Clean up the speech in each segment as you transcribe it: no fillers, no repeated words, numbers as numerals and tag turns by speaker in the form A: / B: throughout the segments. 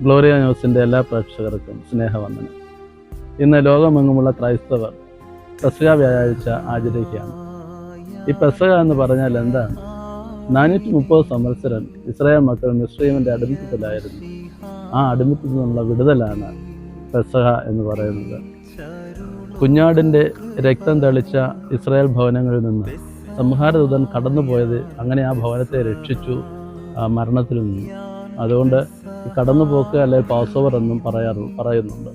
A: Gloria ന്യൂസിൻ്റെ എല്ലാ പ്രേക്ഷകർക്കും സ്നേഹവന്ദനം. ഇന്ന് ലോകമെങ്ങുമുള്ള ക്രൈസ്തവർ പെസഹ വ്യാഴാഴ്ച ആചരിക്കുകയാണ്. ഈ പെസഹ എന്ന് പറഞ്ഞാൽ എന്താണ്? 430 സംവത്സരം ഇസ്രായേൽ മക്കൾ മിസ്രയീമിൻ്റെ അടിമത്തത്തിലായിരുന്നു. ആ അടിമത്തത്തിൽ നിന്നുള്ള വിടുതലാണ് പെസഹ എന്ന് പറയുന്നത്. കുഞ്ഞാടിൻ്റെ രക്തം തെളിച്ച ഇസ്രായേൽ ഭവനങ്ങളിൽ നിന്ന് സംഹാരദൂതൻ കടന്നുപോയത് അങ്ങനെ ആ ഭവനത്തെ രക്ഷിച്ചു മരണത്തിൽ നിന്ന്. അതുകൊണ്ട് കടന്നുപോക്ക് അല്ലെങ്കിൽ പാസ് ഓവർ എന്നും പറയുന്നുണ്ട്.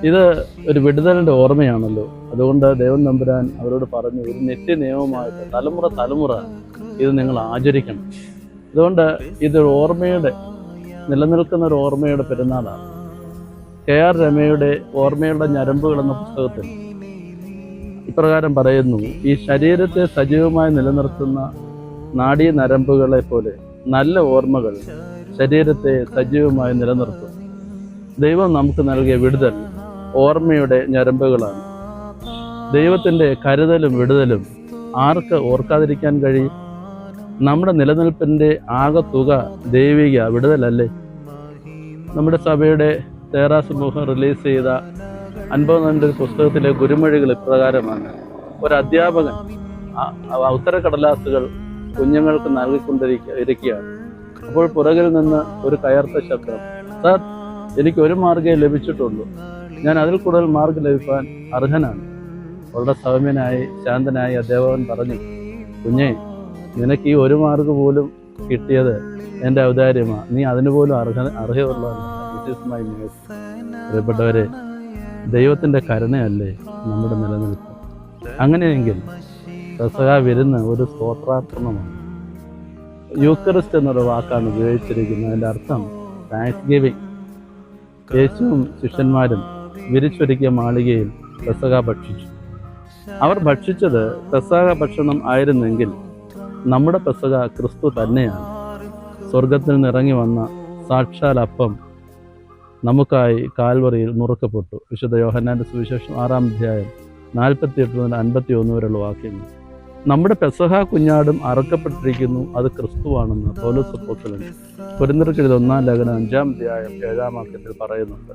A: ഇത് ഒരു വിടുതലിൻ്റെ ഓർമ്മയാണല്ലോ. അതുകൊണ്ട് ദൈവം തമ്പുരാൻ അവരോട് പറഞ്ഞു, ഒരു നിത്യ നിയമമായിട്ട് തലമുറ ഇത് നിങ്ങൾ ആചരിക്കണം. അതുകൊണ്ട് ഇത് ഓർമ്മയുടെ നിലനിൽക്കുന്ന ഒരു ഓർമ്മയുടെ പെരുന്നാളാണ്. KR രമയുടെ ഓർമ്മയുടെ ഞരമ്പുകൾ എന്ന പുസ്തകത്തിൽ ഇപ്രകാരം പറയുന്നു: ഈ ശരീരത്തെ സജീവമായി നിലനിർത്തുന്ന നാഡീ നരമ്പുകളെ പോലെ നല്ല ഓർമ്മകൾ ശരീരത്തെ സജീവമായി നിലനിർത്തും. ദൈവം നമുക്ക് നൽകിയ വിടുതൽ ഓർമ്മയുടെ ഞരമ്പുകളാണ്. ദൈവത്തിൻ്റെ കരുതലും വിടുതലും ആർക്ക് ഓർക്കാതിരിക്കാൻ കഴിയും? നമ്മുടെ നിലനിൽപ്പിൻ്റെ ആകെ തുക ദൈവിക വിടുതലല്ലേ? നമ്മുടെ സഭയുടെ തേറാ സമൂഹം റിലീസ് ചെയ്ത 50 പുസ്തകത്തിലെ ഗുരുമൊഴികൾ ഇപ്രകാരമാണ്: ഒരു അധ്യാപകൻ ഉത്തരക്കടലാസുകൾ കുഞ്ഞുങ്ങൾക്ക് നൽകിക്കൊണ്ടിരിക്കുകയാണ്. അപ്പോൾ പുറകിൽ നിന്ന് ഒരു കയർത്ത ശബ്ദം: സാർ, എനിക്ക് ഒരു മാർഗ്ഗേ ലഭിച്ചിട്ടുള്ളൂ, ഞാൻ അതിൽ കൂടുതൽ മാർക്ക് ലഭിക്കാൻ അർഹനാണ്. വളരെ സൗമ്യനായി ശാന്തനായി അധ്യാപകൻ പറഞ്ഞു: കുഞ്ഞേ, നിനക്ക് ഈ ഒരു മാർക്ക് പോലും കിട്ടിയത് എൻ്റെ ഔദാര്യമാണ്, നീ അതിന് പോലും അർഹതയുള്ളതാണ്. പ്രിയപ്പെട്ടവരെ, ദൈവത്തിൻ്റെ കരുണയല്ലേ നമ്മുടെ നിലനിൽപ്പ്? അങ്ങനെയെങ്കിൽ പെസഹ വിരുന്ന് ഒരു സ്തോത്രാർപ്പണമാണ്. യൂക്കറിസ്റ്റ് എന്നൊരു വാക്കാണ് ഉപയോഗിച്ചിരിക്കുന്നത്. അതിൻ്റെ അർത്ഥം താങ്ക്സ് ഗിവിങ്. യേശുവും ശിഷ്യന്മാരും വിരിച്ചൊരുക്കിയ മാളികയിൽ പെസഹ ഭക്ഷിച്ചു. അവർ ഭക്ഷിച്ചത് പെസഹ ഭക്ഷണം ആയിരുന്നെങ്കിൽ നമ്മുടെ പെസഹ ക്രിസ്തു തന്നെയാണ്. സ്വർഗത്തിൽ നിന്നിറങ്ങി വന്ന സാക്ഷാൽ അപ്പം നമുക്കായി കാൽവറിയിൽ നുറുക്കപ്പെട്ടു. വിശുദ്ധ യോഹന്നാന്റെ സുവിശേഷം 6-ാം അധ്യായം 48 മുതൽ 51 വരെയുള്ള വാക്യങ്ങൾ. നമ്മുടെ പെസഹ കുഞ്ഞാടും അറുക്കപ്പെട്ടിരിക്കുന്നു, അത് ക്രിസ്തുവാണെന്ന് പൗലോസ് അപ്പോസ്തലൻ കൊരിന്ത്യർക്ക് 1-ാം ലേഖനം 5-ാം അധ്യായം 7-ാം വാക്യത്തിൽ പറയുന്നുണ്ട്.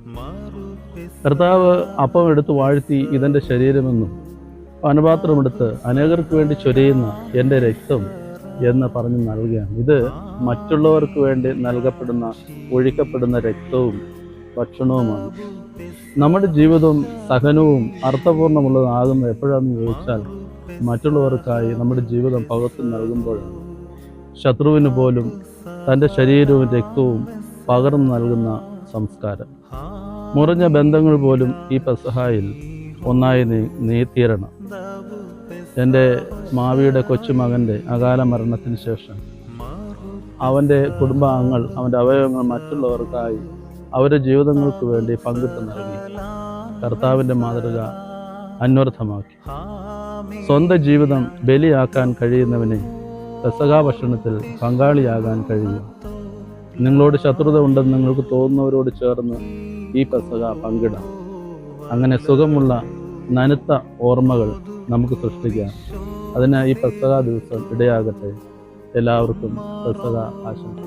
A: കർത്താവ് അപ്പം എടുത്ത് വാഴ്ത്തി, ഇതെൻ്റെ ശരീരമെന്നും പാനപാത്രമെടുത്ത് അനേകർക്ക് വേണ്ടി ചൊരിയുന്ന എൻ്റെ രക്തം എന്ന് പറഞ്ഞ് നൽകുകയാണ്. ഇത് മറ്റുള്ളവർക്ക് വേണ്ടി നൽകപ്പെടുന്ന ഒഴിക്കപ്പെടുന്ന രക്തവും ഭക്ഷണവുമാണ്. നമ്മുടെ ജീവിതവും സഹനവും അർത്ഥപൂർണ്ണമുള്ളതാകുന്നത് എപ്പോഴാണെന്ന് ചോദിച്ചാൽ, മറ്റുള്ളവർക്കായി നമ്മുടെ ജീവിതം പകർത്തി നൽകുമ്പോഴാണ്. ശത്രുവിന് പോലും തൻ്റെ ശരീരവും രക്തവും പകർന്നു നൽകുന്ന സംസ്കാരം. മുറിഞ്ഞ ബന്ധങ്ങൾ പോലും ഈ പെസഹായിൽ ഒന്നായി തീരണം. എൻ്റെ മാവിയുടെ കൊച്ചുമകൻ്റെ അകാല മരണത്തിന് ശേഷം അവൻ്റെ കുടുംബാംഗങ്ങൾ, അവൻ്റെ അവയവങ്ങൾ മറ്റുള്ളവർക്കായി അവരുടെ ജീവിതങ്ങൾക്ക് വേണ്ടി പങ്കിട്ട് നൽകി. കർത്താവിൻ്റെ മാതൃക അന്വർത്ഥമാക്കി. സ്വന്തം ജീവിതം ബലിയാക്കാൻ കഴിയുന്നവനെ പെസഹ ഭക്ഷണത്തിൽ പങ്കാളിയാകാൻ കഴിയും. നിങ്ങളോട് ശത്രുത ഉണ്ടെന്ന് നിങ്ങൾക്ക് തോന്നുന്നവരോട് ചേർന്ന് ഈ പെസഹ പങ്കിടാം. അങ്ങനെ സുഖമുള്ള നനുത്ത ഓർമ്മകൾ നമുക്ക് സൃഷ്ടിക്കാം. അതിന് ഈ പെസഹ ദിവസം ഇടയാകട്ടെ. എല്ലാവർക്കും പെസഹ ആശംസ.